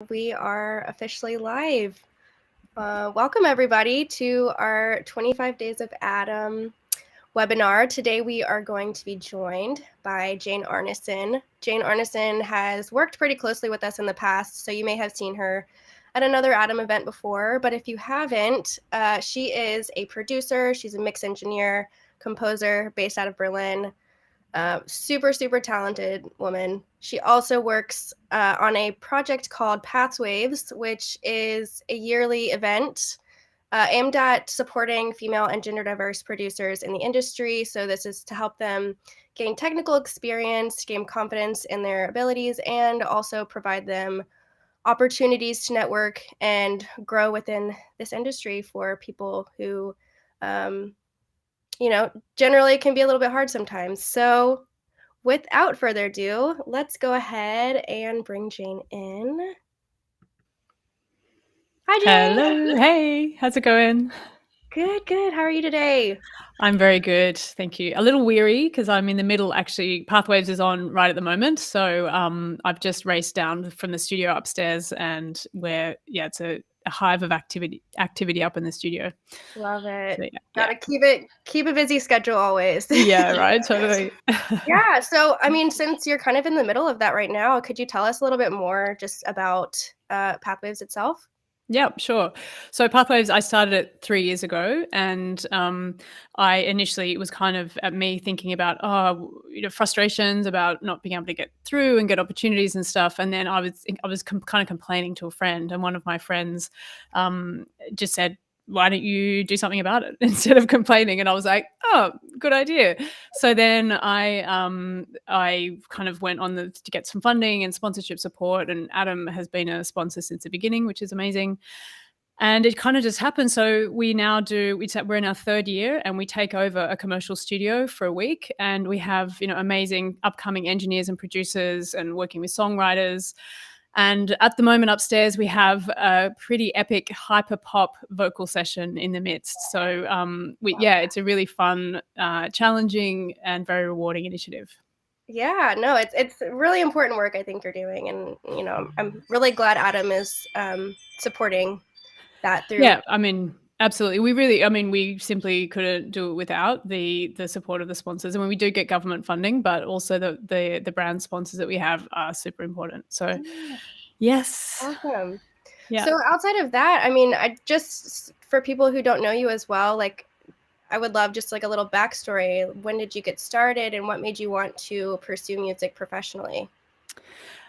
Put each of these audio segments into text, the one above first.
We are officially live. Welcome, everybody, to our 25 Days of Adam webinar. Today, we are going to be joined by Jane Arnison. Jane Arneson has worked pretty closely with us in the past, so you may have seen her at another Adam event before. But if you haven't, she is a producer. She's a mix engineer, composer based out of Berlin. Super talented woman. She also works on a project called Pathwaves, which is a yearly event aimed at supporting female and gender diverse producers in the industry. So this is to help them gain technical experience, gain confidence in their abilities, and also provide them opportunities to network and grow within this industry for people who generally can be a little bit hard sometimes. So without further ado, let's go ahead and bring Jane in. Hi, Jane. Hello. Hey, how's it going? Good. How are you today? I'm very good. Thank you. A little weary because I'm in the middle. Actually, Pathwaves is on right at the moment. So I've just raced down from the studio upstairs and it's a hive of activity up in the studio. Love it. So, Gotta keep a busy schedule always. Yeah, right. Totally. Yeah. So, I mean, since you're kind of in the middle of that right now, could you tell us a little bit more just about Pathwaves itself? Yeah, sure. So Pathwaves, I started it 3 years ago, and I initially it was kind of at me thinking about frustrations about not being able to get through and get opportunities and stuff. And then I was kind of complaining to a friend, and one of my friends just said, "Why don't you do something about it instead of complaining?" And I was like, "Oh, good idea." So then I kind of went on to get some funding and sponsorship support, and Adam has been a sponsor since the beginning, which is amazing. And it kind of just happened. So we're in our 3rd year, and we take over a commercial studio for a week, and we have amazing upcoming engineers and producers and working with songwriters. And at the moment upstairs, we have a pretty epic hyper pop vocal session in the midst. So it's a really fun, challenging, and very rewarding initiative. Yeah, no, it's really important work I think you're doing, and I'm really glad Adam is supporting that through. Yeah, I mean, absolutely. We simply couldn't do it without the support of the sponsors. And when we do get government funding, but also the brand sponsors that we have are super important. So, yes. Awesome. Yeah. So outside of that, I mean, I just for people who don't know you as well, like I would love just like a little backstory. When did you get started, and what made you want to pursue music professionally?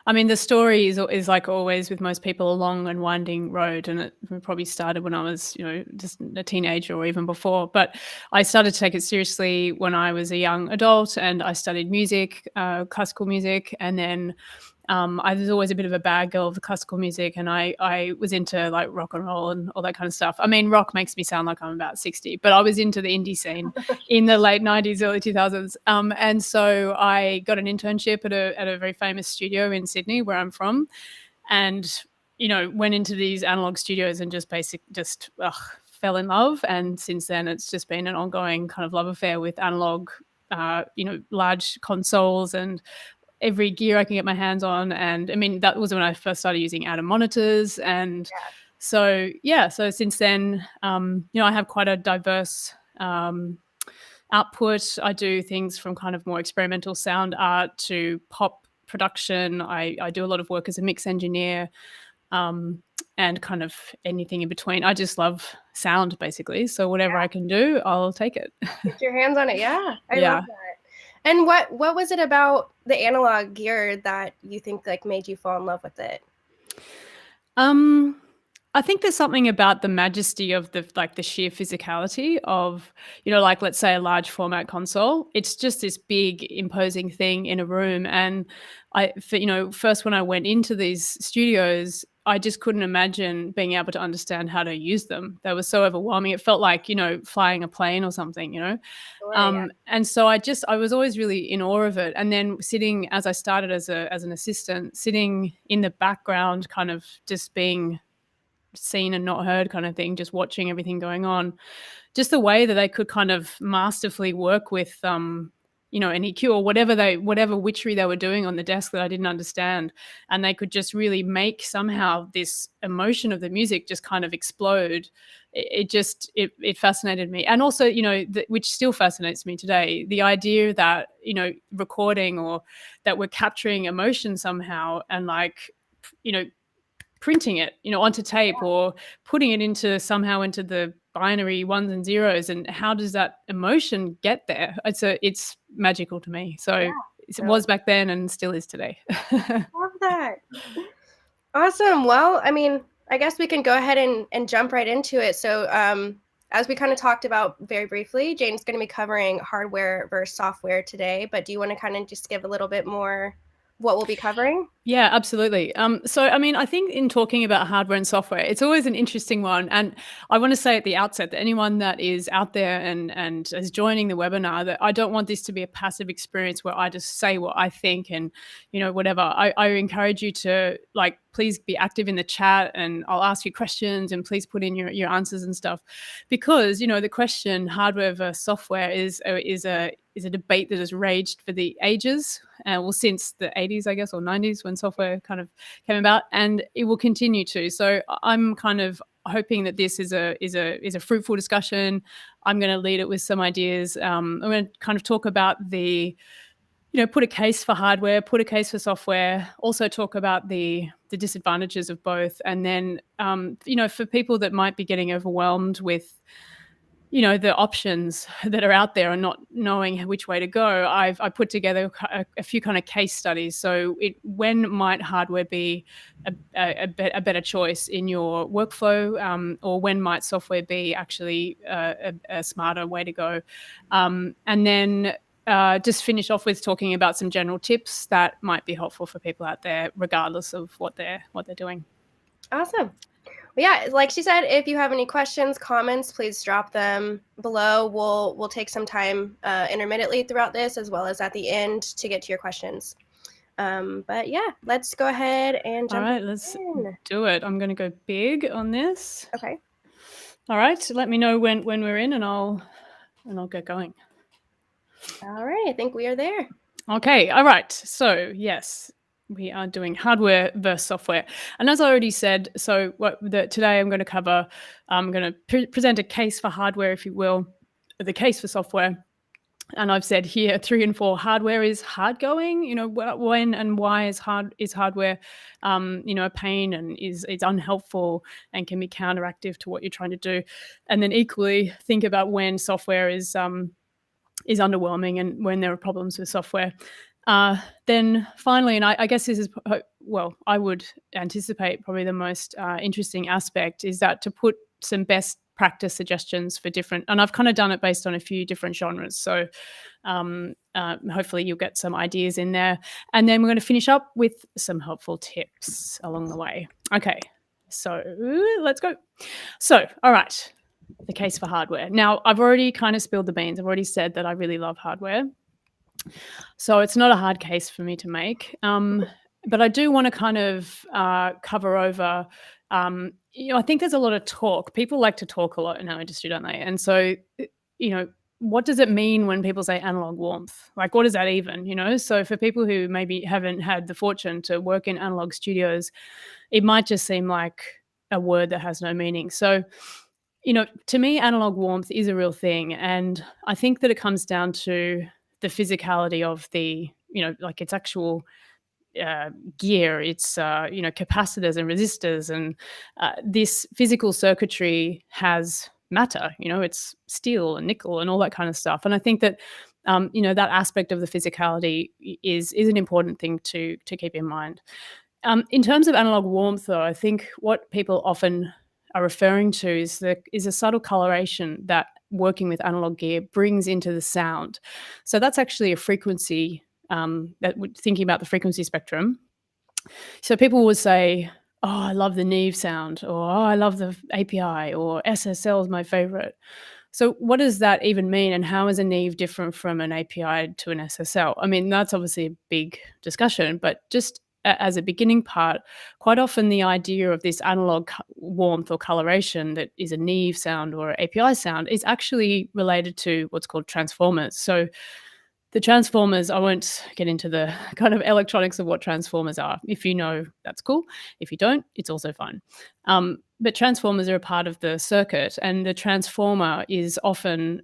I mean, the story is like always with most people, a long and winding road, and it probably started when I was, just a teenager or even before. But I started to take it seriously when I was a young adult, and I studied music, classical music, and then I was always a bit of a bad girl of the classical music, and I was into like rock and roll and all that kind of stuff. I mean, rock makes me sound like I'm about 60, but I was into the indie scene in the late 90s, early 2000s. And so I got an internship at a very famous studio in Sydney, where I'm from, and went into these analog studios and just fell in love. And since then, it's just been an ongoing kind of love affair with analog, large consoles and every gear I can get my hands on. And I mean, that was when I first started using Adam monitors. And so since then, I have quite a diverse output. I do things from kind of more experimental sound art to pop production. I do a lot of work as a mix engineer, and kind of anything in between. I just love sound, basically. So whatever I can do, I'll take it. Get your hands on it. Yeah, I love that. And what was it about the analog gear that you think like made you fall in love with it? I think there's something about the majesty of the sheer physicality of, like let's say a large format console. It's just this big imposing thing in a room. And first when I went into these studios, I just couldn't imagine being able to understand how to use them. They were so overwhelming. It felt like, flying a plane or something, Sure, And so I was always really in awe of it. And then sitting, as I started as an assistant, sitting in the background, kind of just being seen and not heard kind of thing, just watching everything going on, just the way that they could kind of masterfully work with an EQ or whatever witchery they were doing on the desk that I didn't understand, and they could just really make somehow this emotion of the music just kind of explode. It fascinated me, and also which still fascinates me today, the idea that recording or that we're capturing emotion somehow and like printing it onto tape or putting it into the binary ones and zeros, and how does that emotion get there? It's magical to me. So it was back then and still is today. Love that. Awesome. Well, I mean, I guess we can go ahead and jump right into it. So as we kind of talked about very briefly, Jane's going to be covering hardware versus software today, but do you want to kind of just give a little bit more what we'll be covering? Yeah, absolutely. So, I mean, I think in talking about hardware and software, it's always an interesting one. And I want to say at the outset that anyone that is out there and is joining the webinar, that I don't want this to be a passive experience where I just say what I think and, whatever. I encourage you to please be active in the chat, and I'll ask you questions, and please put in your answers and stuff, because, the question hardware versus software is a debate that has raged for the ages, since the 80s, I guess, or 90s, when software kind of came about, and it will continue to. So I'm kind of hoping that this is a fruitful discussion. I'm going to lead it with some ideas. I'm going to kind of talk about put a case for hardware, put a case for software, also talk about the disadvantages of both. And then, for people that might be getting overwhelmed with the options that are out there and not knowing which way to go, I put together a few kind of case studies. So when might hardware be a better choice in your workflow, or when might software be actually a smarter way to go? And then just finish off with talking about some general tips that might be helpful for people out there, regardless of what they're doing. Awesome. Yeah, like she said, if you have any questions, comments, please drop them below. We'll take some time intermittently throughout this, as well as at the end, to get to your questions. But yeah, let's go ahead and jump. All right, let's do it. I'm going to go big on this. Okay. All right, let me know when we're in, and I'll get going. All right, I think we are there. Okay, all right. So yes, we are doing hardware versus software. And as I already said, so today I'm going to cover, I'm going to present a case for hardware, if you will, the case for software. And I've said here 3 and 4, hardware is hard going. When and why is hardware, a pain, and it's unhelpful and can be counteractive to what you're trying to do. And then equally think about when software is underwhelming and when there are problems with software. Then finally, and I guess this is, I would anticipate probably the most interesting aspect, is that to put some best practice suggestions for different, and I've kind of done it based on a few different genres. So hopefully you'll get some ideas in there. And then we're going to finish up with some helpful tips along the way. Okay, so let's go. So, all right, the case for hardware. Now, I've already kind of spilled the beans. I've already said that I really love hardware. So it's not a hard case for me to make. But I do want to kind of cover over, I think there's a lot of talk. People like to talk a lot in our industry, don't they? And so, what does it mean when people say analog warmth? Like, what is that even, So for people who maybe haven't had the fortune to work in analog studios, it might just seem like a word that has no meaning. So, to me, analog warmth is a real thing. And I think that it comes down to the physicality of the, its actual gear, its, capacitors and resistors. And this physical circuitry has matter, it's steel and nickel and all that kind of stuff. And I think that, that aspect of the physicality is an important thing to keep in mind. In terms of analog warmth, though, I think what people often are referring to is a subtle coloration that working with analog gear brings into the sound. So that's actually a frequency, thinking about the frequency spectrum. So people would say, oh, I love the Neve sound, or oh, I love the API, or SSL is my favorite. So what does that even mean, and how is a Neve different from an API to an SSL? I mean, that's obviously a big discussion, but just as a beginning part, quite often the idea of this analog warmth or coloration that is a Neve sound or API sound is actually related to what's called transformers. So The transformers, I won't get into the kind of electronics of what transformers are. If you know, that's cool. If you don't, it's also fine. But transformers are a part of the circuit, and the transformer is often,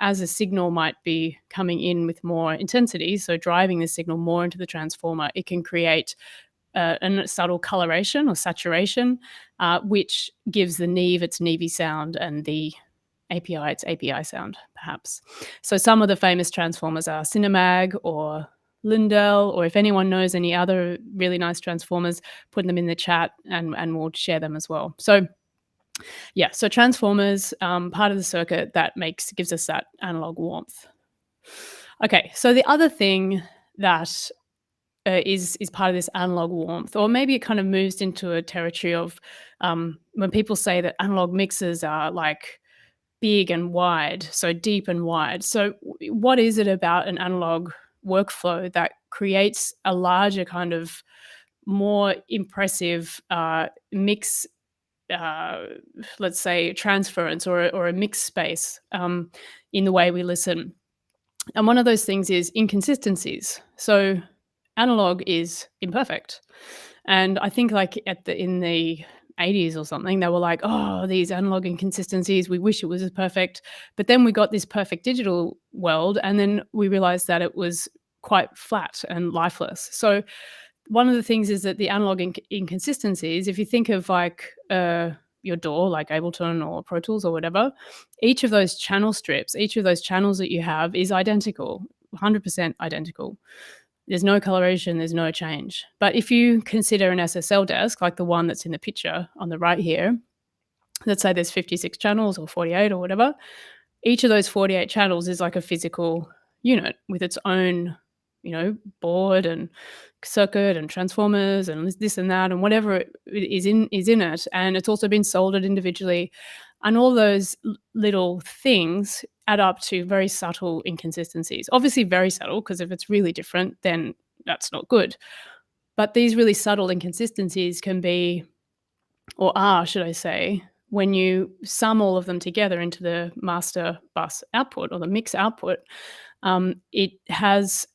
as a signal might be coming in with more intensity, so driving the signal more into the transformer, it can create a subtle coloration or saturation, which gives the neve its nevy sound and the API, its API sound, perhaps. So some of the famous transformers are Cinemag or Lindell, or if anyone knows any other really nice transformers, put them in the chat and we'll share them as well. So yeah, so transformers, part of the circuit that gives us that analog warmth. Okay, so the other thing that is part of this analog warmth, or maybe it kind of moves into a territory of when people say that analog mixers are like big and wide, so deep and wide. So what is it about an analog workflow that creates a larger kind of more impressive mix, let's say transference or a mix space in the way we listen? And one of those things is inconsistencies. So analog is imperfect. And I think like in the 80s or something, they were like, oh, these analog inconsistencies, we wish it was as perfect. But then we got this perfect digital world, and then we realized that it was quite flat and lifeless. So one of the things is that the analog inconsistencies, if you think of like your DAW, like Ableton or Pro Tools or whatever, each of those channel strips, each of those channels that you have is identical, 100% identical. There's no coloration, there's no change. But if you consider an SSL desk, like the one that's in the picture on the right here, let's say there's 56 channels or 48 or whatever, each of those 48 channels is like a physical unit with its own, board and circuit and transformers and this and that and whatever is in it. And it's also been soldered individually. And all those little things add up to very subtle inconsistencies. Obviously very subtle, because if it's really different, then that's not good. But these really subtle inconsistencies can be, or are, should I say, when you sum all of them together into the master bus output or the mix output, it has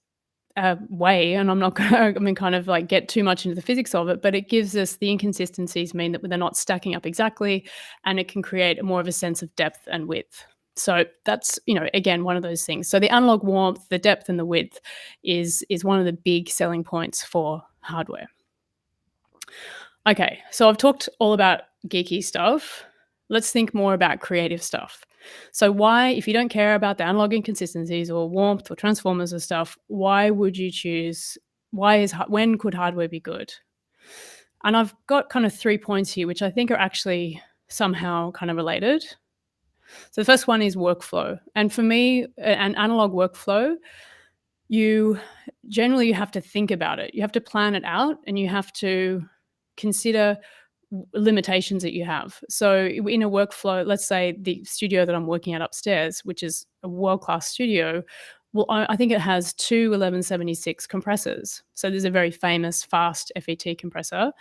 a way, and I'm not going to kind of like get too much into the physics of it, but it gives us the inconsistencies mean that they're not stacking up exactly, and it can create more of a sense of depth and width. So that's, again, one of those things. So the analog warmth, the depth and the width is one of the big selling points for hardware. Okay, so I've talked all about geeky stuff. Let's think more about creative stuff. So why, if you don't care about the analog inconsistencies or warmth or transformers or stuff, why would you choose, when could hardware be good? And I've got kind of 3 points here, which I think are actually somehow kind of related. So the first one is workflow. And for me, an analog workflow, you have to think about it. You have to plan it out, and you have to consider limitations that you have. So in a workflow, let's say the studio that I'm working at upstairs, which is a world-class studio, well, I think it has two 1176 compressors. So there's a very famous fast FET compressor,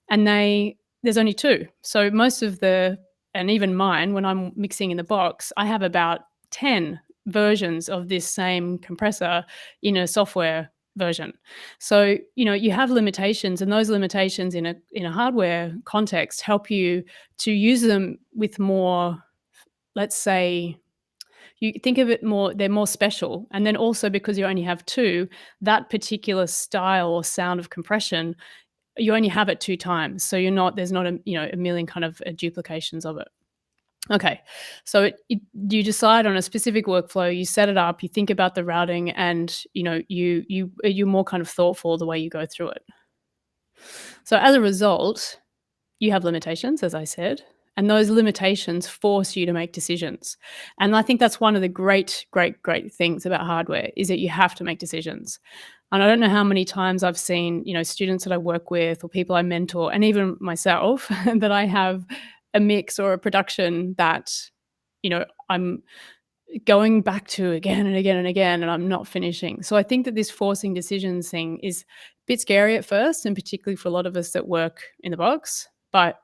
and there's only two. So most of and even mine, when I'm mixing in the box, I have about 10 versions of this same compressor in a software version. So, you have limitations, and those limitations in a hardware context help you to use them with more, let's say, you think of it more, they're more special. And then also because you only have two, that particular style or sound of compression, you only have it two times. So there's not a million kind of duplications of it. Okay, so you decide on a specific workflow, you set it up, you think about the routing, and you're more kind of thoughtful the way you go through it. So as a result, you have limitations, as I said, and those limitations force you to make decisions. And I think that's one of the great, great, great things about hardware, is that you have to make decisions. And I don't know how many times I've seen, students that I work with or people I mentor, and even myself, that I have a mix or a production that, I'm going back to again and again and again, and I'm not finishing. So I think that this forcing decisions thing is a bit scary at first, and particularly for a lot of us that work in the box, but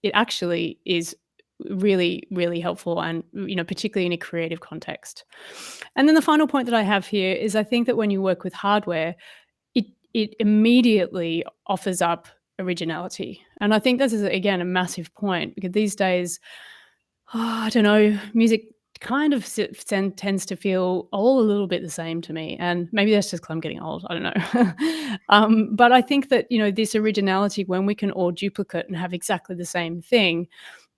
it actually is really, really helpful, and particularly in a creative context. And then the final point that I have here is I think that when you work with hardware, it immediately offers up originality. And I think this is, again, a massive point, because these days, I don't know, music kind of tends to feel all a little bit the same to me. And maybe that's just because I'm getting old. I don't know. But I think that, this originality, when we can all duplicate and have exactly the same thing,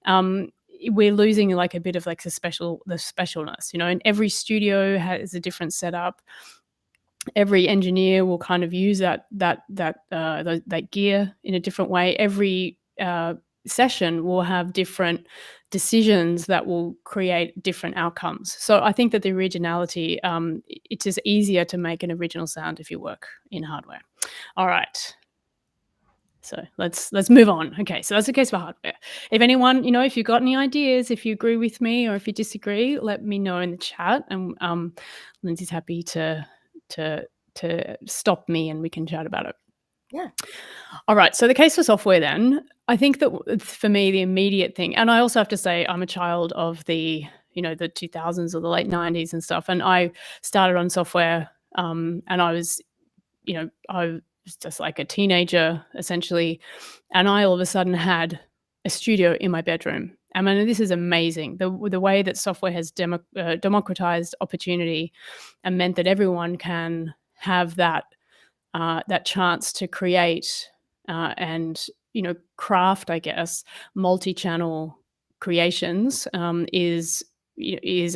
we're losing like a bit of like the specialness, and every studio has a different setup. Every engineer will kind of use that gear in a different way. Every session will have different decisions that will create different outcomes. So I think that the originality, it's just easier to make an original sound if you work in hardware. All right. So let's move on. Okay, so that's the case for hardware. If anyone, if you've got any ideas, if you agree with me or if you disagree, let me know in the chat. And Lindsay's happy to stop me and we can chat about it. Yeah. All right. So the case for software then, I think that for me, the immediate thing, and I also have to say I'm a child of the 2000s or the late 90s and stuff. And I started on software and I was just like a teenager essentially. And I all of a sudden had a studio in my bedroom. I mean, this is amazing. The way that software has democratized opportunity and meant that everyone can have that chance to create and craft, I guess, multi-channel creations is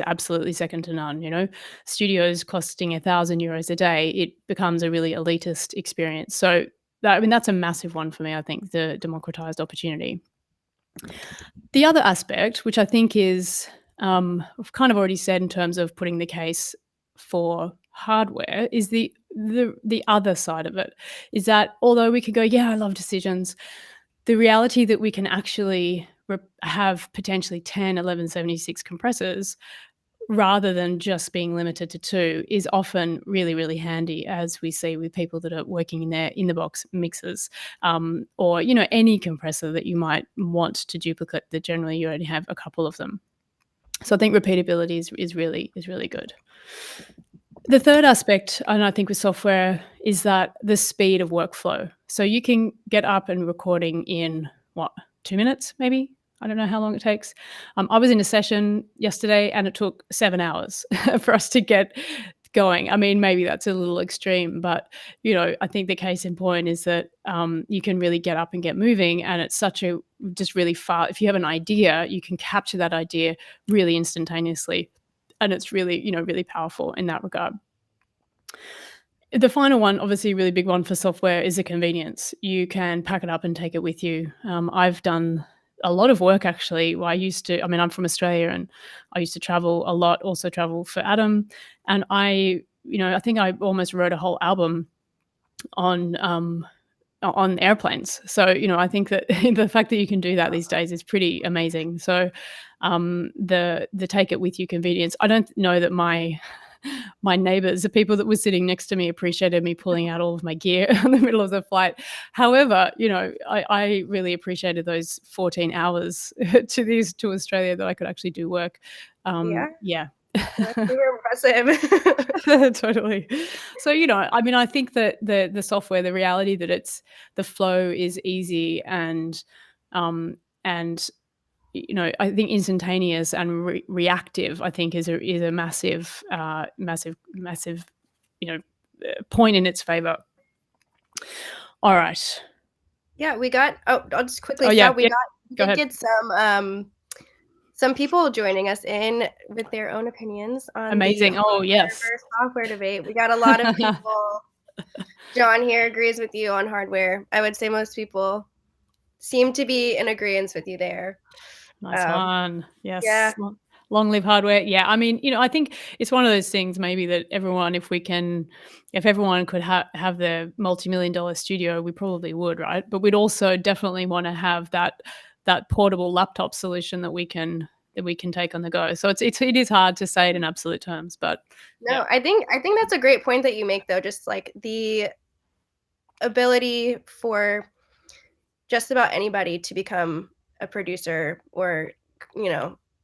absolutely second to none. Studios costing €1,000 a day, it becomes a really elitist experience. So that's a massive one for me. I think the democratized opportunity. The other aspect, which I think is I've kind of already said in terms of putting the case for hardware, is the other side of it, is that although we could go, yeah, I love decisions, the reality that we can actually have potentially 10 1176 compressors rather than just being limited to 2 is often really, really handy, as we see with people that are working in their in-the-box mixers, or any compressor that you might want to duplicate, that generally you only have a couple of them. So I think repeatability is really good. The third aspect, and I think with software, is that the speed of workflow. So you can get up and recording in 2 minutes, maybe? I don't know how long it takes. I was in a session yesterday and it took 7 hours for us to get going. I mean, maybe that's a little extreme, but I think the case in point is that you can really get up and get moving, and it's just really fast. If you have an idea, you can capture that idea really instantaneously, and it's really, really powerful in that regard. The final one, obviously a really big one for software, is the convenience. You can pack it up and take it with you. I've done a lot of work actually. I'm from Australia and I used to travel a lot, also travel for Adam. And I think I almost wrote a whole album on airplanes. So, I think that the fact that you can do that these days is pretty amazing. So the take it with you convenience. I don't know that my neighbors, the people that were sitting next to me, appreciated me pulling out all of my gear in the middle of the flight. However, I really appreciated those 14 hours to Australia that I could actually do work. Yeah. That's super impressive. Totally. So, I think that the software, the reality that the flow is easy and I think instantaneous and reactive, I think is a massive, point in its favor. All right. Yeah, we got. I'll just quickly stop. We did get some people joining us in with their own opinions on amazing. Yes. Software debate. We got a lot of people. John here agrees with you on hardware. I would say most people seem to be in agreement with you there. Nice one. Yes. Yeah. Long live hardware. Yeah. I mean, I think it's one of those things maybe that everyone, if everyone could have their multi-million-dollar studio, we probably would, right? But we'd also definitely want to have that portable laptop solution that we can take on the go. So it is hard to say it in absolute terms, but no, yeah. I think that's a great point that you make, though. Just like the ability for just about anybody to become a producer or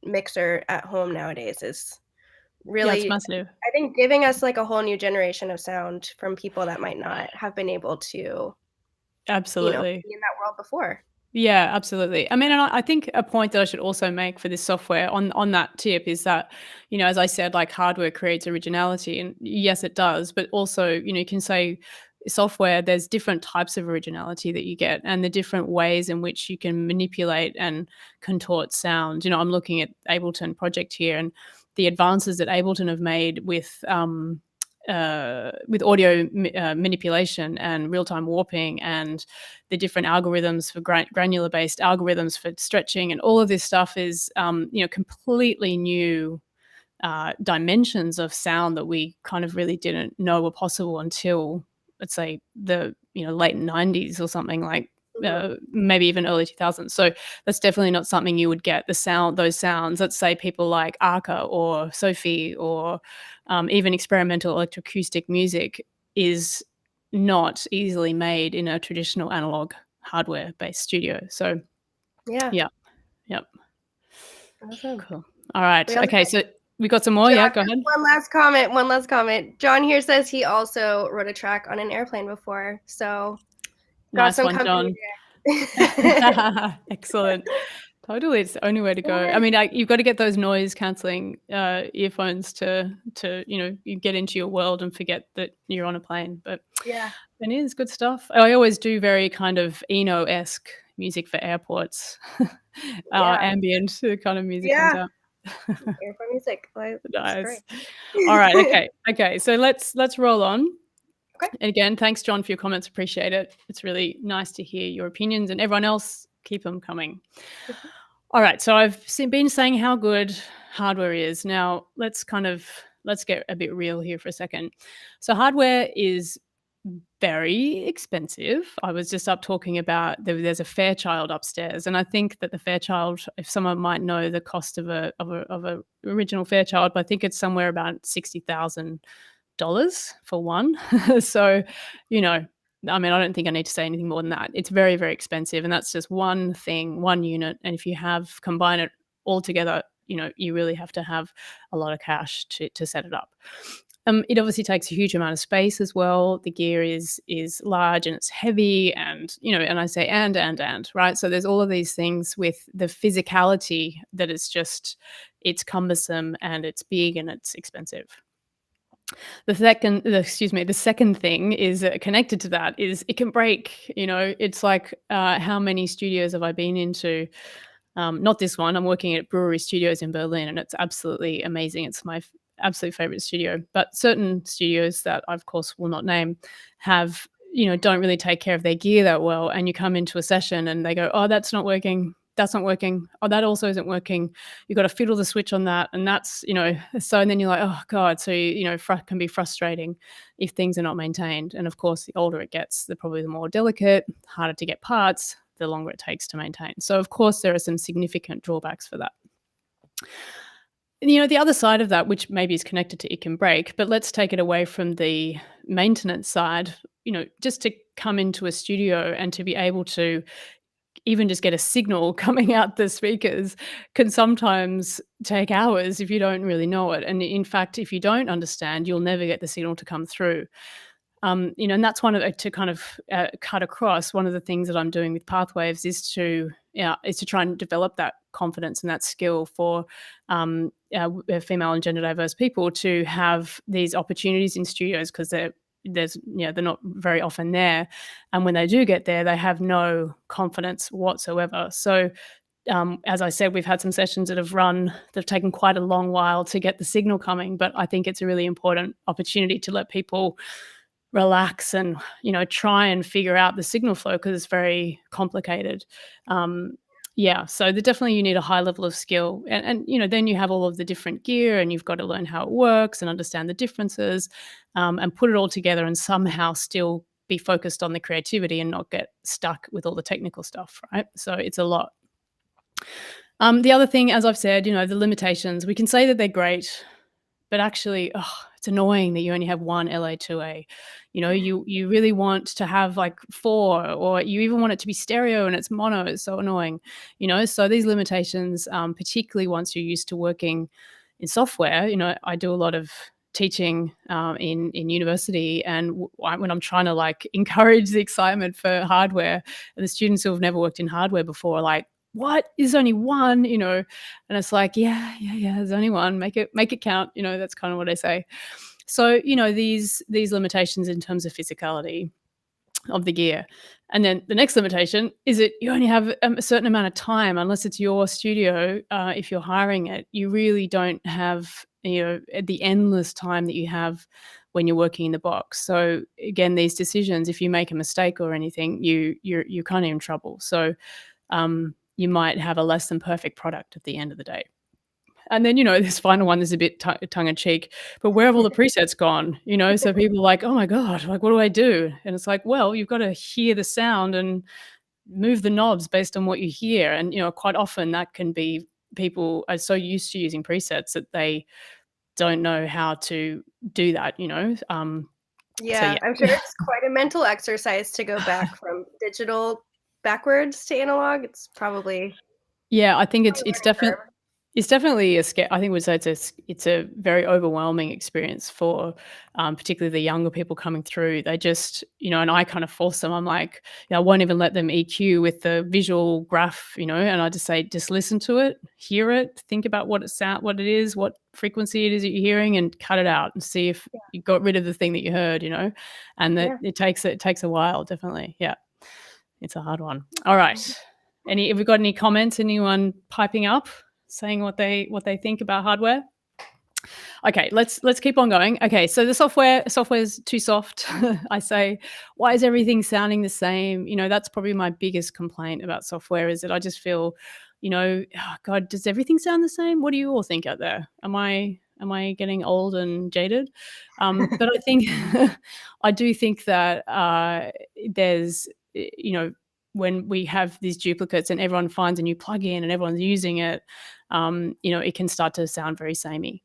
mixer at home nowadays is Yeah, it's really, massive. I think, giving us like a whole new generation of sound from people that might not have been able to, Absolutely. be in that world before. Yeah, absolutely. I mean, and I think a point that I should also make for this software on that tip is that, as I said, like hardware creates originality, and yes, it does, but also, you can say software, there's different types of originality that you get, and the different ways in which you can manipulate and contort sound. I'm looking at Ableton project here, and the advances that Ableton have made with audio manipulation and real-time warping and the different algorithms for granular-based algorithms for stretching, and all of this stuff is, completely new dimensions of sound that we kind of really didn't know were possible until, let's say, the late 90s or something, like maybe even early 2000s. So that's definitely not something you would get those sounds. Let's say people like Arca or Sophie or even experimental electroacoustic music is not easily made in a traditional analog hardware based studio. So Yeah. yeah. Yep. Awesome. Cool. All right. We also Okay. So we got some more. John, Yeah, go ahead. one last comment. John here says he also wrote a track on an airplane before, so got Nice some one, company John. there. Excellent. Totally, it's the only way to go. Yeah. I mean, you've got to get those noise cancelling earphones to you get into your world and forget that you're on a plane. But Yeah. it is good stuff. I always do very kind of Eno-esque music for airports. Yeah. Ambient kind of music comes Yeah. out. Airport music. Like, that's great. Nice. All right. Okay. So let's roll on. Okay. And again, thanks, John, for your comments. Appreciate it. It's really nice to hear your opinions, and everyone else, keep them coming. All right. So I've been saying how good hardware is. Now let's get a bit real here for a second. So hardware is very expensive. I was just up talking about there's a Fairchild upstairs, and I think that the Fairchild, if someone might know the cost of a original Fairchild, I think it's somewhere about $60,000 for one. So, I mean, I don't think I need to say anything more than that. It's very, very expensive, and that's just one thing, one unit. And if you combine it all together, you really have to have a lot of cash to set it up. It obviously takes a huge amount of space as well. The gear is large and it's heavy, and and I say and right. So there's all of these things with the physicality that it's cumbersome and it's big and it's expensive. The second thing is connected to that is it can break. It's like how many studios have I been into? Not this one. I'm working at Brewery Studios in Berlin, and it's absolutely amazing. It's my absolute favorite studio. But certain studios that I, of course, will not name have, don't really take care of their gear that well. And you come into a session and they go, oh, that's not working. That's not working. Oh, that also isn't working. You've got to fiddle the switch on that. And that's, so, and then you're like, oh God. So, can be frustrating if things are not maintained. And of course, the older it gets, probably the more delicate, harder to get parts, the longer it takes to maintain. So of course, there are some significant drawbacks for that. The other side of that, which maybe is connected to it can break, but let's take it away from the maintenance side, just to come into a studio and to be able to even just get a signal coming out the speakers can sometimes take hours if you don't really know it. And in fact, if you don't understand, you'll never get the signal to come through. And that's one of to kind of cut across. One of the things that I'm doing with Pathwaves is to try and develop that confidence and that skill for female and gender diverse people to have these opportunities in studios, because they're not very often there, and when they do get there, they have no confidence whatsoever. So as I said, we've had some sessions that have taken quite a long while to get the signal coming, but I think it's a really important opportunity to let people relax and try and figure out the signal flow, because it's very complicated. So definitely you need a high level of skill, and then you have all of the different gear, and you've got to learn how it works and understand the differences, and put it all together and somehow still be focused on the creativity and not get stuck with all the technical stuff, right? So it's a lot. The other thing, as I've said, the limitations, we can say that they're great, but actually, it's annoying that you only have one LA2A. You really want to have like 4, or you even want it to be stereo and it's mono. It's so annoying. So these limitations, particularly once you're used to working in software, I do a lot of teaching in university, and when I'm trying to like encourage the excitement for hardware, and the students who have never worked in hardware before are like, what, is only one, and it's like, yeah, there's only one, make it count, that's kind of what I say. So these limitations in terms of physicality of the gear. And then the next limitation is that you only have a certain amount of time, unless it's your studio. If you're hiring it, you really don't have the endless time that you have when you're working in the box. So again, these decisions, if you make a mistake or anything, you're kind of in trouble. So you might have a less than perfect product at the end of the day. And then, this final one is a bit tongue in cheek, but where have all the presets gone? So people are like, oh my God, like, what do I do? And it's like, well, you've got to hear the sound and move the knobs based on what you hear. And, quite often that can be, people are so used to using presets that they don't know how to do that, Yeah, so yeah. I'm sure it's quite a mental exercise to go back from digital backwards to analog. It's probably Yeah, I think it's learning curve. definitely a scare. I think would say it's a very overwhelming experience for particularly the younger people coming through. They just, and I kind of force them. I'm like, I won't even let them EQ with the visual graph, and I just say, just listen to it, hear it, think about what it is, what frequency it is that you're hearing, and cut it out and see if you got rid of the thing that you heard, and that it takes a while, definitely. Yeah, it's a hard one. All right. Have we got any comments? Anyone piping up, saying what they think about hardware? Okay, let's keep on going. Okay, so the software's too soft. I say, why is everything sounding the same? That's probably my biggest complaint about software, is that I just feel, oh God, does everything sound the same? What do you all think out there? Am I getting old and jaded? But I think I do think that there's, when we have these duplicates and everyone finds a new plugin and everyone's using it, it can start to sound very samey.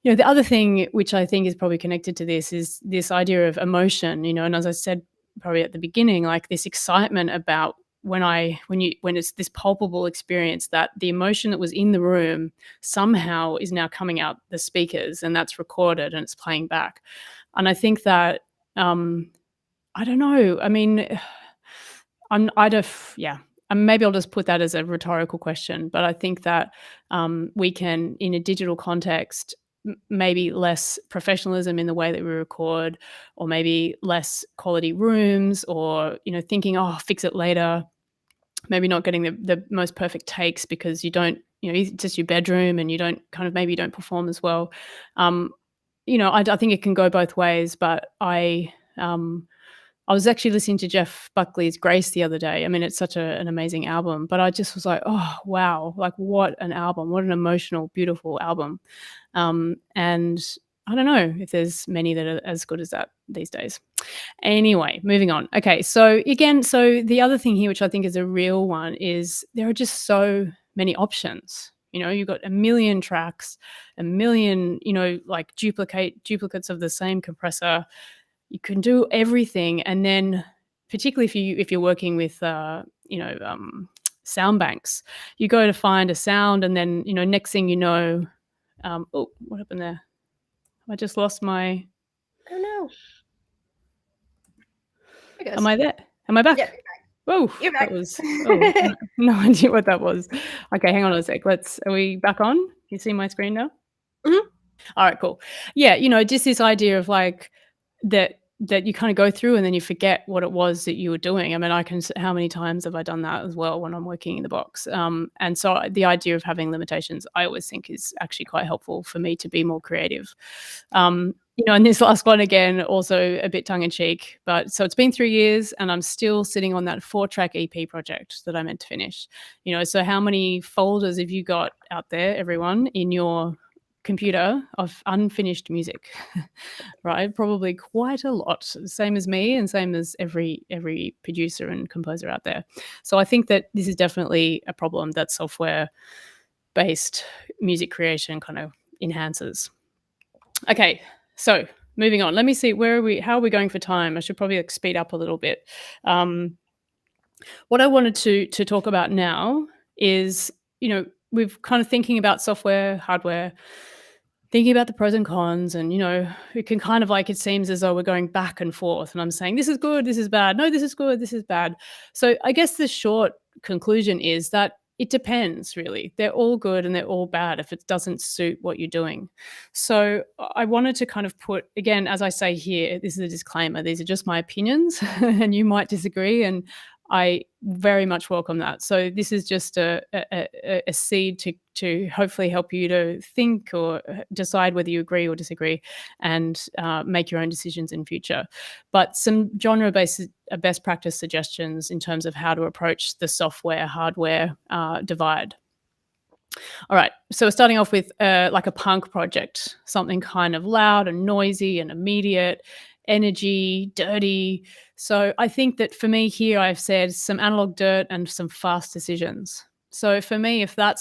The other thing which I think is probably connected to this is this idea of emotion, and as I said probably at the beginning, like this excitement about when it's this palpable experience, that the emotion that was in the room somehow is now coming out the speakers, and that's recorded and it's playing back. And I think that I don't know. I mean, maybe I'll just put that as a rhetorical question, but I think that we can, in a digital context, maybe less professionalism in the way that we record, or maybe less quality rooms, or thinking, oh, fix it later. Maybe not getting the most perfect takes because you don't, it's just your bedroom and you don't maybe you don't perform as well. I think it can go both ways, but I was actually listening to Jeff Buckley's Grace the other day. I mean, it's such an amazing album, but I just was like, oh, wow, like what an album, what an emotional, beautiful album. And I don't know if there's many that are as good as that these days. Anyway, moving on. Okay, so the other thing here, which I think is a real one, is there are just so many options. You've got a million tracks, a million, like duplicates of the same compressor. You can do everything, and then particularly if you're working with sound banks, you go to find a sound, and then next thing you know, oh, what happened there? I just lost my. Oh no! Am I there? Am I back? Yeah, Oh, you're back. that was no idea what that was. Okay, hang on a sec. Are we back on? You see my screen now? Mm-hmm. All right, cool. Yeah, just this idea of like that you kind of go through and then you forget what it was that you were doing. I mean, how many times have I done that as well when I'm working in the box? And so the idea of having limitations, I always think, is actually quite helpful for me to be more creative. And this last one, again, also a bit tongue in cheek, but so it's been 3 years and I'm still sitting on that 4-track EP project that I meant to finish. So how many folders have you got out there, everyone, in your computer of unfinished music? Right, probably quite a lot, same as me and same as every producer and composer out there. So I think that this is definitely a problem that software based music creation kind of enhances. Okay, So moving on, let me see, how are we going for time? I should probably speed up a little bit. What I wanted to talk about now is, we've kind of thinking about software, hardware, thinking about the pros and cons, and it can kind of, like, it seems as though we're going back and forth, and I'm saying this is good, this is bad, no, this is good, this is bad. So I guess the short conclusion is that it depends, really. They're all good and they're all bad if it doesn't suit what you're doing. So I wanted to kind of put, again, as I say here, this is a disclaimer, these are just my opinions and you might disagree, and I very much welcome that. So this is just a seed to hopefully help you to think or decide whether you agree or disagree, and make your own decisions in future. But some genre-based best practice suggestions in terms of how to approach the software-hardware divide. All right, so we're starting off with like a punk project, something kind of loud and noisy and immediate, energy, dirty. So I think that for me here, I've said some analog dirt and some fast decisions. So for me, if they're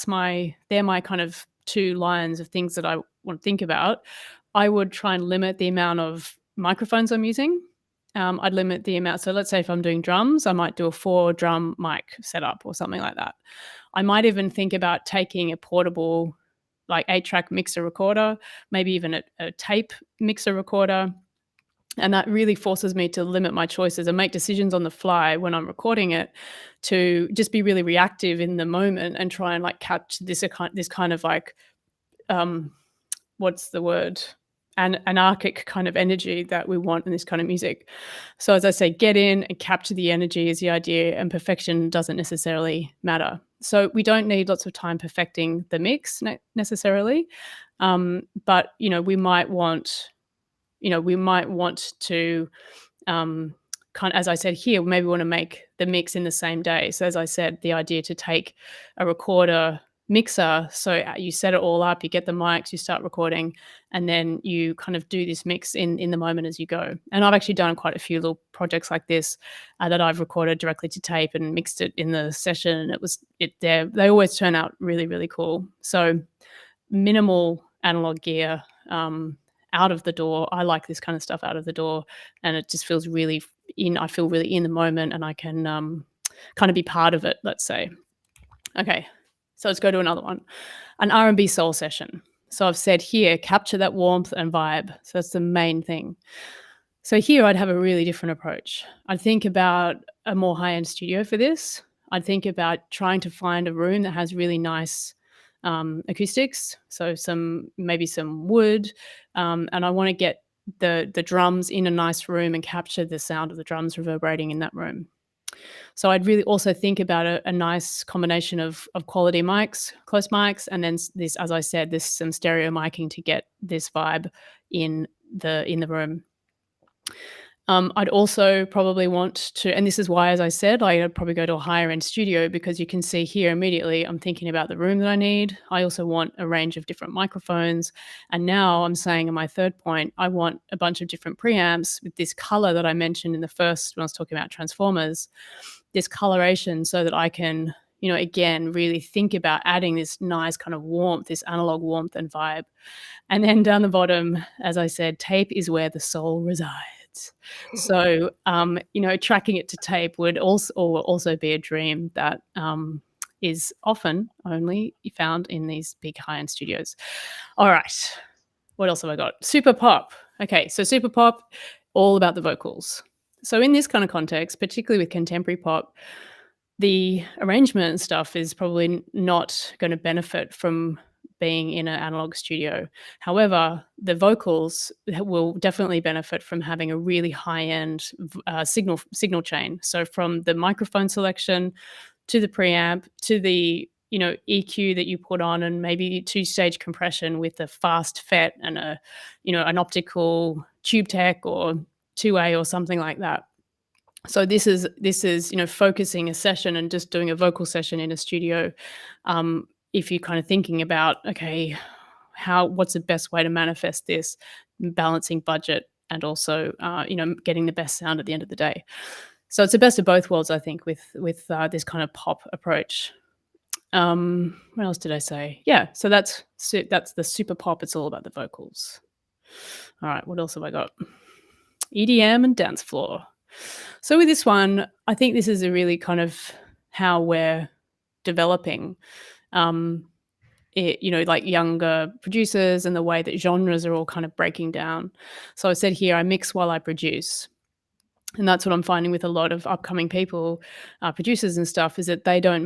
my kind of two lines of things that I want to think about, I would try and limit the amount of microphones I'm using. I'd limit the amount. So let's say if I'm doing drums, I might do a 4-drum mic setup or something like that. I might even think about taking a portable, like 8-track mixer recorder, maybe even a tape mixer recorder. And that really forces me to limit my choices and make decisions on the fly when I'm recording it, to just be really reactive in the moment and try and, like, catch this kind of, like, what's the word? An anarchic kind of energy that we want in this kind of music. So as I say, get in and capture the energy is the idea, and perfection doesn't necessarily matter. So we don't need lots of time perfecting the mix necessarily, but we might want to kind of, as I said here, maybe we want to make the mix in the same day. So as I said, the idea to take a recorder mixer, so you set it all up, you get the mics, you start recording, and then you kind of do this mix in the moment as you go. And I've actually done quite a few little projects like this that I've recorded directly to tape and mixed it in the session. They always turn out really, really cool. So minimal analog gear out of the door. I like this kind of stuff out of the door, and it just feels really I feel really in the moment, and I can kind of be part of it, let's say. Okay, so let's go to another one, an R&B soul session. So I've said here, capture that warmth and vibe. So that's the main thing. So here I'd have a really different approach. I'd think about a more high-end studio for this. I'd think about trying to find a room that has really nice acoustics, so maybe some wood, and I want to get the drums in a nice room and capture the sound of the drums reverberating in that room. So I'd really also think about a nice combination of quality mics, close mics, and then this, as I said, this some stereo miking to get this vibe in the room. I'd also probably want to, and this is why, as I said, I'd probably go to a higher end studio, because you can see here immediately I'm thinking about the room that I need. I also want a range of different microphones. And now I'm saying in my third point, I want a bunch of different preamps with this color that I mentioned in the first when I was talking about transformers, this coloration, so that I can, again, really think about adding this nice kind of warmth, this analog warmth and vibe. And then down the bottom, as I said, tape is where the soul resides. So, tracking it to tape would also be a dream that is often only found in these big high-end studios. All right, what else have I got? Super pop. Okay, so super pop, all about the vocals. So in this kind of context, particularly with contemporary pop, the arrangement and stuff is probably not going to benefit from being in an analog studio. However, the vocals will definitely benefit from having a really high-end signal chain. So from the microphone selection to the preamp to the EQ that you put on, and maybe 2-stage compression with a fast FET and an optical tube tech or 2A or something like that. So this is focusing a session and just doing a vocal session in a studio. If you're kind of thinking about, okay, what's the best way to manifest this, balancing budget and also getting the best sound at the end of the day. So it's the best of both worlds, I think, with this kind of pop approach. What else did I say? Yeah, so that's the super pop. It's all about the vocals. All right, what else have I got? EDM and dance floor. So with this one, I think this is a really kind of how we're developing it, like younger producers and the way that genres are all kind of breaking down. So I said here, I mix while I produce. And that's what I'm finding with a lot of upcoming people, producers and stuff, is that they don't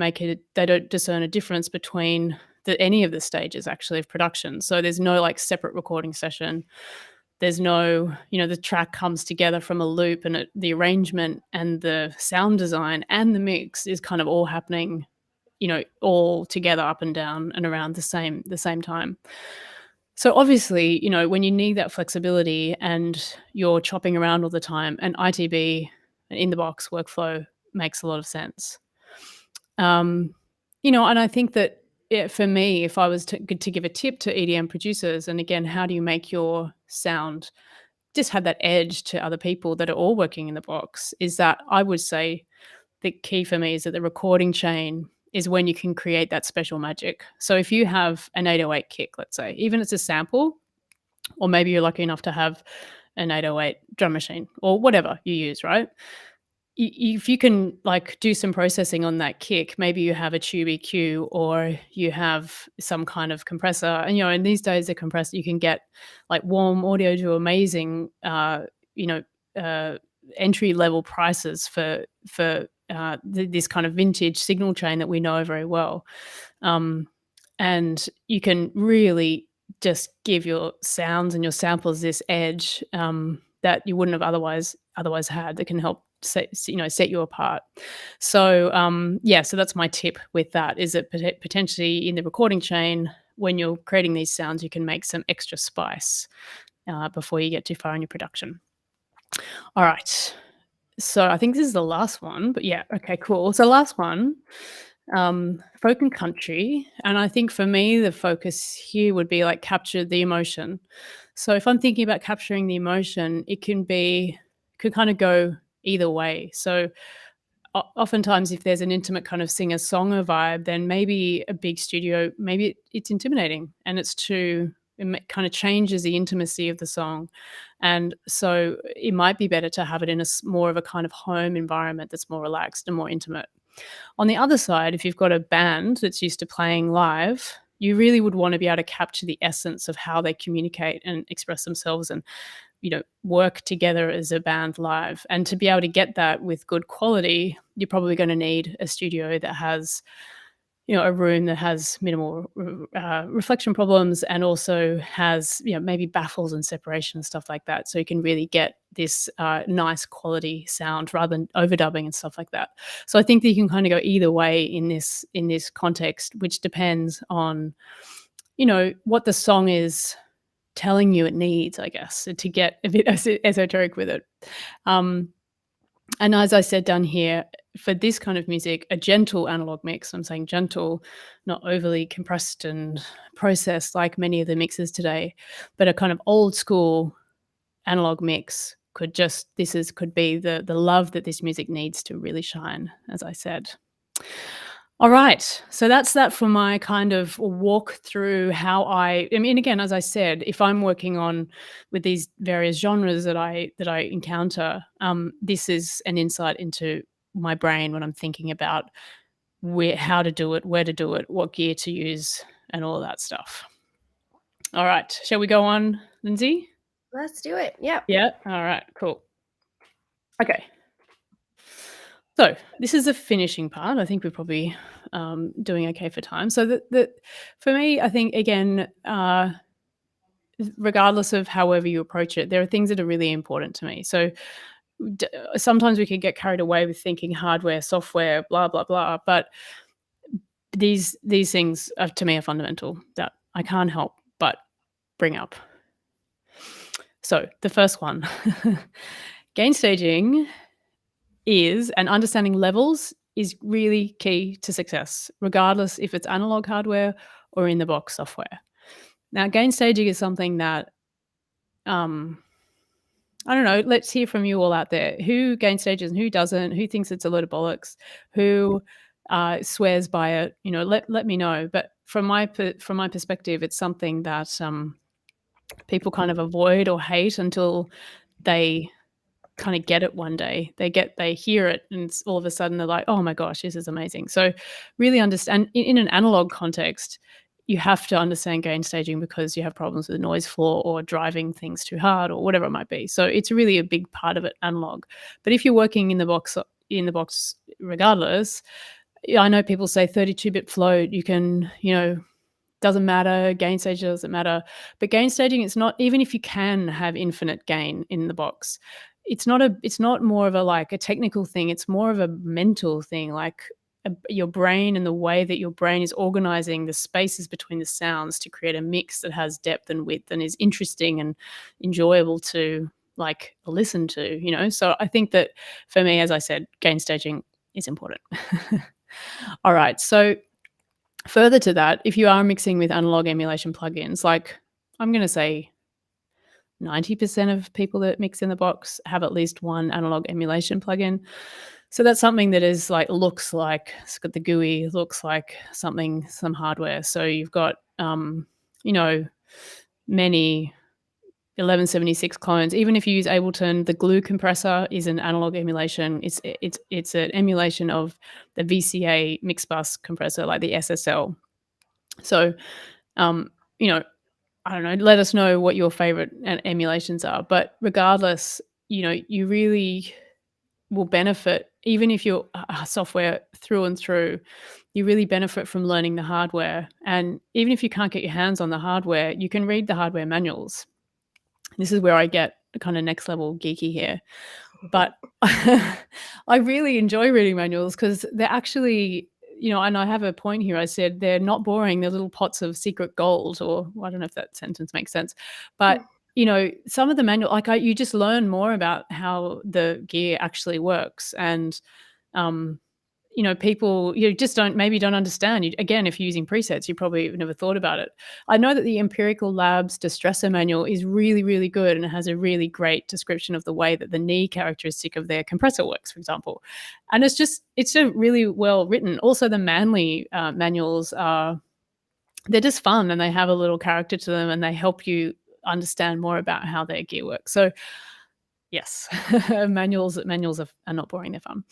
discern a difference between any of the stages actually of production. So there's no like separate recording session. There's no, the track comes together from a loop, and the arrangement and the sound design and the mix is kind of all happening, all together up and down and around the same time. So obviously, when you need that flexibility and you're chopping around all the time, and ITB, an in the box workflow, makes a lot of sense. And I think that for me, if I was to give a tip to EDM producers, and again, how do you make your sound just have that edge to other people that are all working in the box, is that I would say the key for me is that the recording chain is when you can create that special magic. So if you have an 808 kick, let's say, even if it's a sample, or maybe you're lucky enough to have an 808 drum machine or whatever you use, right? If you can like do some processing on that kick, maybe you have a tube EQ or you have some kind of compressor, and in these days the compressor, you can get like warm audio to amazing entry level prices for this kind of vintage signal chain that we know very well, and you can really just give your sounds and your samples this edge that you wouldn't have otherwise had, that can help set you apart. So so that's my tip with that, is that potentially in the recording chain, when you're creating these sounds, you can make some extra spice before you get too far in your production. All right, so I think this is the last one, but yeah, okay, cool. So last one, folk and country, and I think for me the focus here would be like capture the emotion. So if I'm thinking about capturing the emotion, it could kind of go either way. So oftentimes if there's an intimate kind of singer-songer vibe, then maybe a big studio, maybe it's intimidating, and it kind of changes the intimacy of the song. And so it might be better to have it in more of a kind of home environment that's more relaxed and more intimate. On the other side, if you've got a band that's used to playing live, you really would want to be able to capture the essence of how they communicate and express themselves and work together as a band live. And to be able to get that with good quality, you're probably going to need a studio that has a room that has minimal reflection problems, and also has maybe baffles and separation and stuff like that, so you can really get this nice quality sound rather than overdubbing and stuff like that. So I think that you can kind of go either way in this context, which depends on what the song is telling you it needs, I guess, to get a bit esoteric with it. And as I said down here, for this kind of music, a gentle analog mix, I'm saying gentle, not overly compressed and processed like many of the mixes today, but a kind of old school analog mix could be the love that this music needs to really shine, as I said. All right, so that's that for my kind of walk through how I mean, again, as I said, if I'm working with these various genres that I encounter, this is an insight into my brain when I'm thinking about how to do it, where to do it, what gear to use, and all of that stuff. All right, shall we go on, Lindsay? Let's do it. Yeah. Yeah. All right, cool. Okay. So this is the finishing part. I think we're probably doing okay for time. So for me, I think, again, regardless of however you approach it, there are things that are really important to me. So sometimes we can get carried away with thinking hardware, software, blah, blah, blah. But these things to me are fundamental that I can't help but bring up. So the first one, gain staging and understanding levels is really key to success, regardless if it's analog hardware or in the box software. Now, gain staging is something that, I don't know, let's hear from you all out there. Who gain stages and who doesn't? Who thinks it's a load of bollocks? Who swears by it? Let me know. But from my perspective, it's something that people kind of avoid or hate until they kind of get it one day. They hear it, and all of a sudden they're like, oh my gosh, this is amazing. So really understand in an analog context, you have to understand gain staging because you have problems with the noise floor or driving things too hard or whatever it might be. So it's really a big part of it analog. But if you're working in the box regardless, I know people say 32-bit float, you can, doesn't matter, gain stage doesn't matter. But gain staging, it's not, even if you can have infinite gain in the box, it's not more of a technical thing, it's more of a mental thing, your brain and the way that your brain is organizing the spaces between the sounds to create a mix that has depth and width and is interesting and enjoyable to listen to. So I think that for me, as I said, gain staging is important. All right, so further to that, if you are mixing with analog emulation plugins, I'm going to say 90% of people that mix in the box have at least one analog emulation plugin. So that's something that is looks like it's got the GUI, looks like some hardware. So you've got many 1176 clones. Even if you use Ableton, the glue compressor is an analog emulation. It's an emulation of the VCA mix bus compressor, like the SSL. So, I don't know, let us know what your favorite emulations are. But regardless, you really will benefit, even if you're software through and through, you really benefit from learning the hardware. And even if you can't get your hands on the hardware, you can read the hardware manuals. This is where I get kind of next level geeky here. But I really enjoy reading manuals because they're actually, and I have a point here. I said they're not boring. They're little pots of secret gold, or I don't know if that sentence makes sense. But, some of the manual, you just learn more about how the gear actually works. And, people just don't understand. Again, if you're using presets, you probably never thought about it. I know that the Empirical Labs Distressor manual is really, really good, and it has a really great description of the way that the knee characteristic of their compressor works, for example. And it's just really well written. Also, the Manly manuals they're just fun, and they have a little character to them, and they help you understand more about how their gear works. So yes, manuals are not boring, they're fun.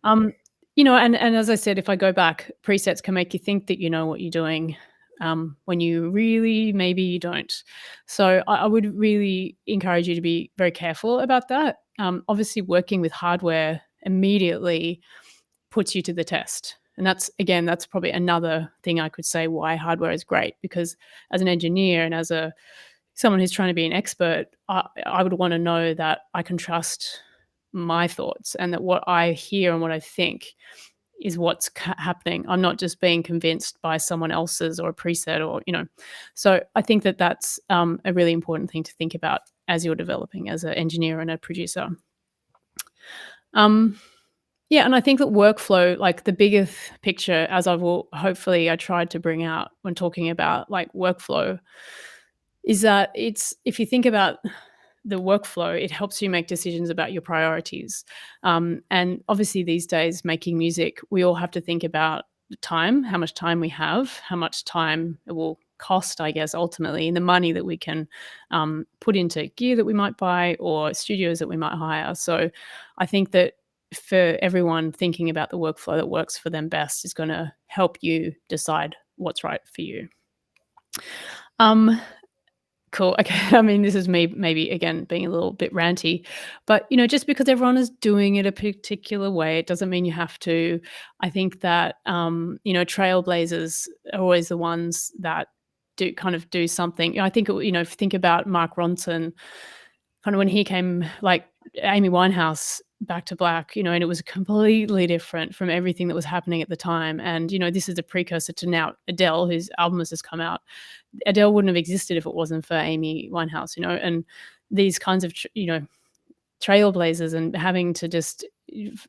And as I said, if I go back, presets can make you think that you know what you're doing when you really maybe you don't. So I would really encourage you to be very careful about that. Obviously, working with hardware immediately puts you to the test. And that's probably another thing I could say why hardware is great, because as an engineer and as someone who's trying to be an expert, I would want to know that I can trust my thoughts and that what I hear and what I think is what's happening. I'm not just being convinced by someone else's or a preset or, So I think that that's a really important thing to think about as you're developing as an engineer and a producer. Yeah, and I think that workflow, the biggest picture, as I tried to bring out when talking about workflow, is that if you think about the workflow, it helps you make decisions about your priorities. And obviously these days, making music, we all have to think about the time, how much time we have, how much time it will cost, I guess, ultimately, and the money that we can put into gear that we might buy or studios that we might hire. So I think that for everyone, thinking about the workflow that works for them best is going to help you decide what's right for you. Cool. Okay. I mean, this is me maybe, again, being a little bit ranty, but, just because everyone is doing it a particular way, it doesn't mean you have to. I think that, trailblazers are always the ones that do something. I think, if you think about Mark Ronson, kind of when he came, Amy Winehouse, Back to Black, and it was completely different from everything that was happening at the time. And, this is a precursor to now Adele, whose album has just come out. Adele wouldn't have existed if it wasn't for Amy Winehouse, and these kinds of, trailblazers and having to just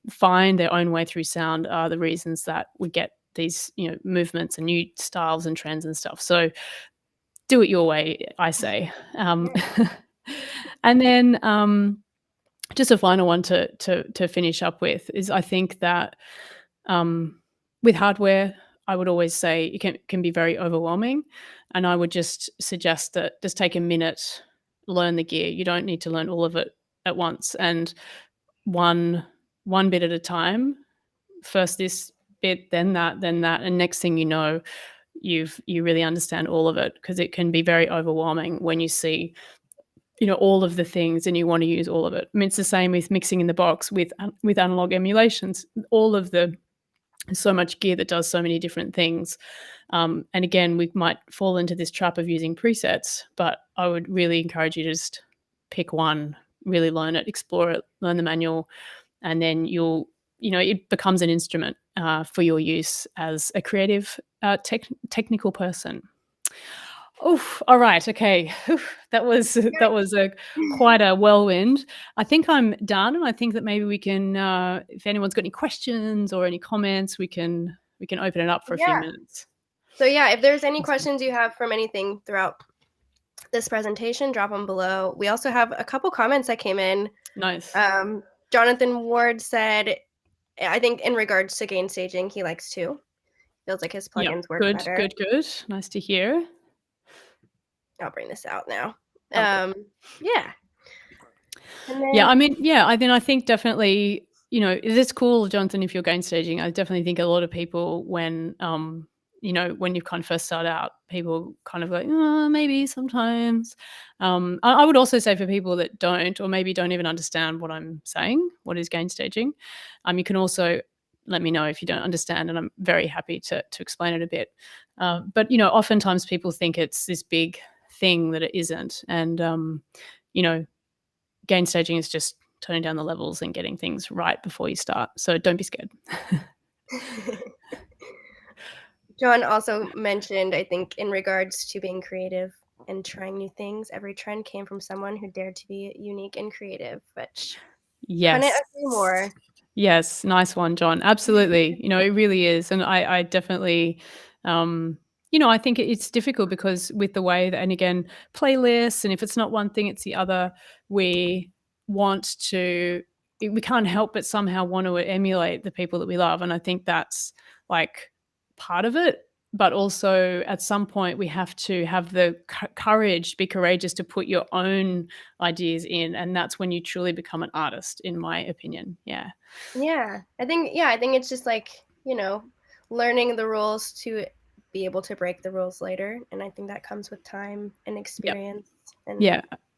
find their own way through sound are the reasons that we get these, movements and new styles and trends and stuff. So do it your way, I say. And then just a final one to finish up with is I think that with hardware, I would always say it can be very overwhelming. And I would just suggest that just take a minute, learn the gear. You don't need to learn all of it at once. And one bit at a time. First this bit, then that, and next thing you know, you really understand all of it, because it can be very overwhelming when you see all of the things and you want to use all of it. I mean, it's the same with mixing in the box with analog emulations. All of the so much gear that does so many different things. And again, we might fall into this trap of using presets, but I would really encourage you to just pick one, really learn it, explore it, learn the manual, and then it becomes an instrument for your use as a creative technical person. Oh, all right. Okay. That was quite a whirlwind. I think I'm done, and I think that maybe we can, if anyone's got any questions or any comments, we can open it up for a few minutes. So yeah, if there's any questions you have from anything throughout this presentation, drop them below. We also have a couple comments that came in. Nice. Jonathan Ward said, I think in regards to gain staging, he likes to. Feels like his plugins work better. Good. Nice to hear. I'll bring this out now. Okay. Yeah. Yeah, I mean, I think definitely, it is cool, Jonathan, if you're gain staging. I definitely think a lot of people, when when you kind of first start out, people kind of go, oh, maybe sometimes. I would also say for people that don't, or maybe don't even understand what I'm saying, what is gain staging, you can also let me know if you don't understand, and I'm very happy to explain it a bit. But oftentimes people think it's this big thing that it isn't, and gain staging is just turning down the levels and getting things right before you start. So don't be scared. John also mentioned, I think, in regards to being creative and trying new things, every trend came from someone who dared to be unique and creative, which couldn't agree more. Yes, nice one, John. Absolutely. It really is. And I definitely, I think it's difficult because with the way that, and again, playlists, and if it's not one thing, it's the other, we can't help but somehow want to emulate the people that we love. And I think that's like part of it. But also at some point we have to have the courage, be courageous to put your own ideas in. And that's when you truly become an artist, in my opinion. Yeah. Yeah. I think it's just like, learning the rules to be able to break the rules later. And I think that comes with time and experience and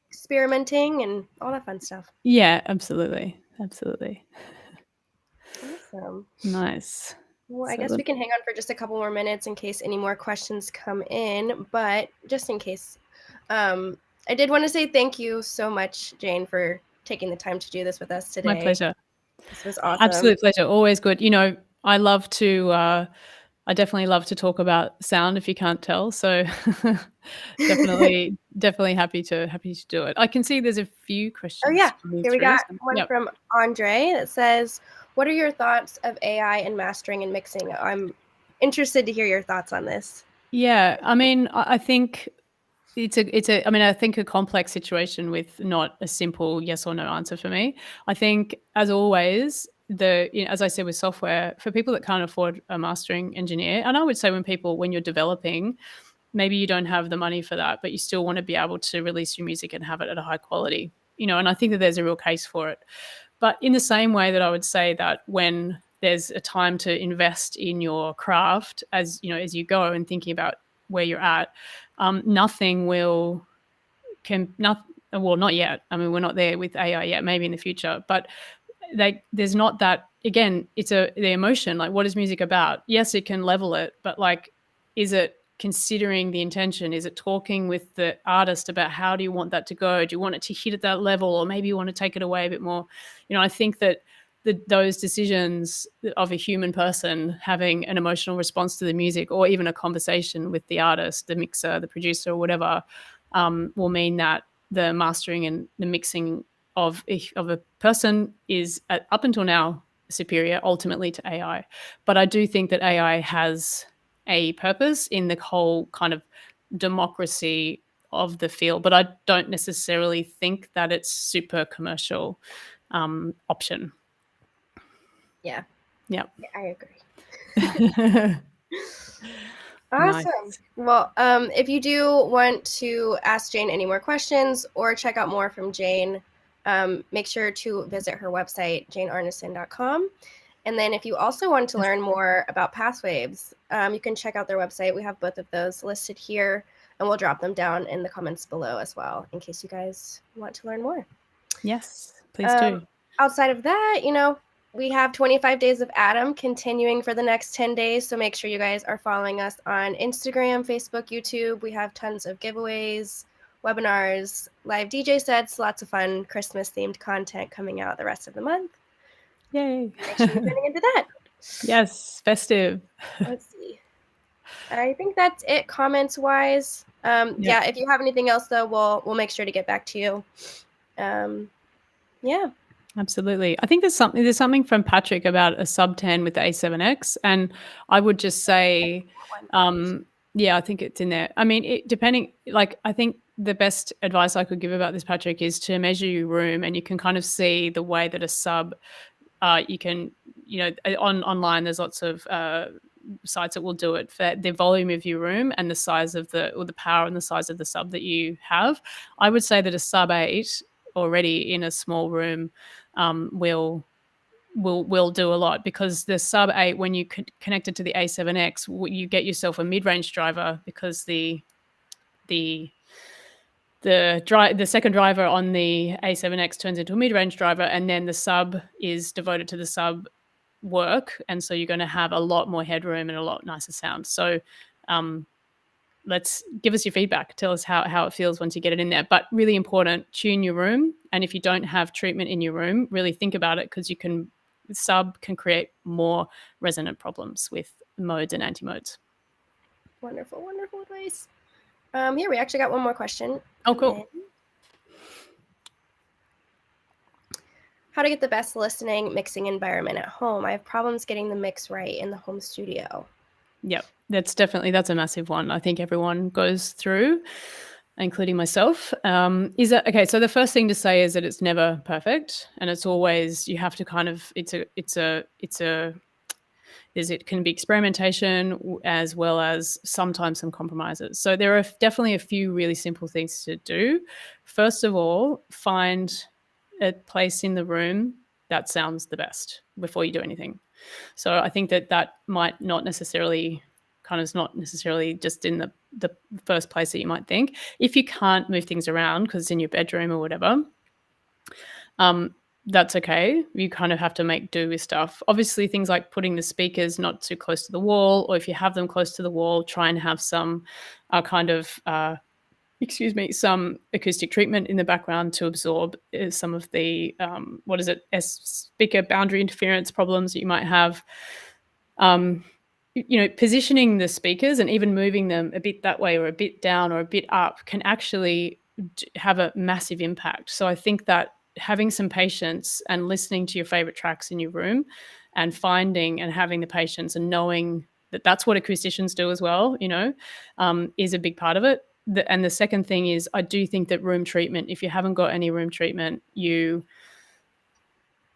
experimenting and all that fun stuff. Yeah, absolutely. Awesome. Nice. Well, I guess we can hang on for just a couple more minutes in case any more questions come in, but just in case, I did want to say thank you so much, Jane, for taking the time to do this with us today. My pleasure. This was awesome. Absolute pleasure. Always good. I definitely love to talk about sound, if you can't tell. So definitely happy to do it. I can see there's a few questions. Oh yeah, here we got one from Andre that says, what are your thoughts of AI and mastering and mixing? I'm interested to hear your thoughts on this. Yeah, I mean, I think I think a complex situation with not a simple yes or no answer for me. I think, as always, as I said with software, for people that can't afford a mastering engineer, and I would say when you're developing, maybe you don't have the money for that, but you still want to be able to release your music and have it at a high quality, and I think that there's a real case for it. But in the same way that I would say that when there's a time to invest in your craft, as you go and thinking about where you're at, nothing not yet. I mean, we're not there with AI yet, maybe in the future, but there's not that, again, it's the emotion, like, what is music about? Yes, it can level it, but like, is it considering the intention? Is it talking with the artist about how do you want that to go? Do you want it to hit at that level, or maybe you want to take it away a bit more? I think that those decisions of a human person having an emotional response to the music, or even a conversation with the artist, the mixer, the producer, or whatever, will mean that the mastering and the mixing of a person is, up until now, superior ultimately to AI. But I do think that AI has a purpose in the whole kind of democracy of the field, but I don't necessarily think that it's super commercial option. Yeah. Yeah. I agree. Awesome. Nice. Well, if you do want to ask Jane any more questions or check out more from Jane, make sure to visit her website, janearnison.com. And then if you also want to learn more about Pathwaves, you can check out their website. We have both of those listed here, and we'll drop them down in the comments below as well, in case you guys want to learn more. Yes, please do. Outside of that, we have 25 Days of Adam continuing for the next 10 days. So make sure you guys are following us on Instagram, Facebook, YouTube. We have tons of giveaways, webinars, live DJ sets, lots of fun Christmas themed content coming out the rest of the month. Yay. Make sure you're getting into that. Yes, festive. Let's see. I think that's it comments wise. Yeah, if you have anything else though, we'll make sure to get back to you. Yeah. Absolutely. I think there's something from Patrick about a sub 10 with the A7X, and I would just say, yeah, I think it's in there. I mean, I think the best advice I could give about this, Patrick, is to measure your room, and you can kind of see the way that a sub, you can, online there's lots of sites that will do it for the volume of your room and the size of the power and the size of the sub that you have. I would say that a sub 8 already in a small room will do a lot, because the sub 8, when you connect it to the A7X, you get yourself a mid-range driver, because the second driver on the A7X turns into a mid-range driver, and then the sub is devoted to the sub work, and so you're going to have a lot more headroom and a lot nicer sound. So let's give us your feedback. Tell us how it feels once you get it in there. But really important, tune your room. And if you don't have treatment in your room, really think about it, because sub can create more resonant problems with modes and anti-modes. Wonderful, wonderful advice. Here, we actually got one more question. Oh, cool. How to get the best listening mixing environment at home. I have problems getting the mix right in the home studio. Yep, that's a massive one. I think everyone goes through, including myself. Is that okay? So the first thing to say is that it's never perfect, and it's always, you have to kind of, it can be experimentation as well as sometimes some compromises. So there are definitely a few really simple things to do. First of all, find a place in the room that sounds the best before you do anything. So I think that might not necessarily just in the first place that you might think. If you can't move things around because it's in your bedroom or whatever, that's okay. You kind of have to make do with stuff. Obviously, things like putting the speakers not too close to the wall, or if you have them close to the wall, try and have some some acoustic treatment in the background to absorb some of the speaker boundary interference problems that you might have. Positioning the speakers and even moving them a bit that way or a bit down or a bit up can actually have a massive impact. So I think that having some patience and listening to your favorite tracks in your room and finding and having the patience and knowing that that's what acousticians do as well, is a big part of it. And the second thing is, I do think that room treatment, if you haven't got any room treatment, you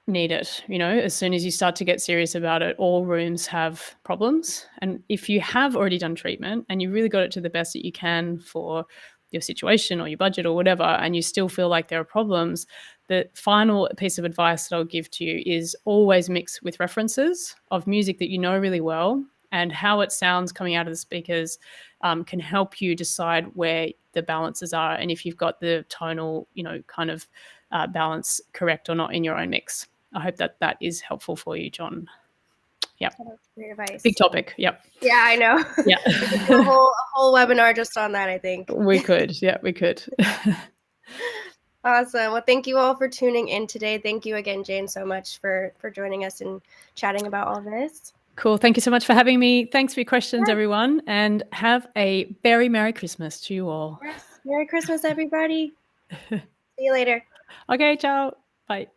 need it. As soon as you start to get serious about it, all rooms have problems. And if you have already done treatment and you really got it to the best that you can for your situation or your budget or whatever, and you still feel like there are problems, the final piece of advice that I'll give to you is always mix with references of music that you know really well, and how it sounds coming out of the speakers can help you decide where the balances are and if you've got the tonal, balance correct or not in your own mix. I hope that is helpful for you, John. Yep. Great advice. Big topic. Yep. Yeah, I know. Yeah. We could do a whole webinar just on that, I think. We could. Yeah, we could. Awesome. Well, thank you all for tuning in today. Thank you again, Jane, so much for joining us and chatting about all this. Cool. Thank you so much for having me. Thanks for your questions, everyone, and have a very Merry Christmas to you all. Yes. Merry Christmas, everybody. See you later. Okay, ciao. Bye.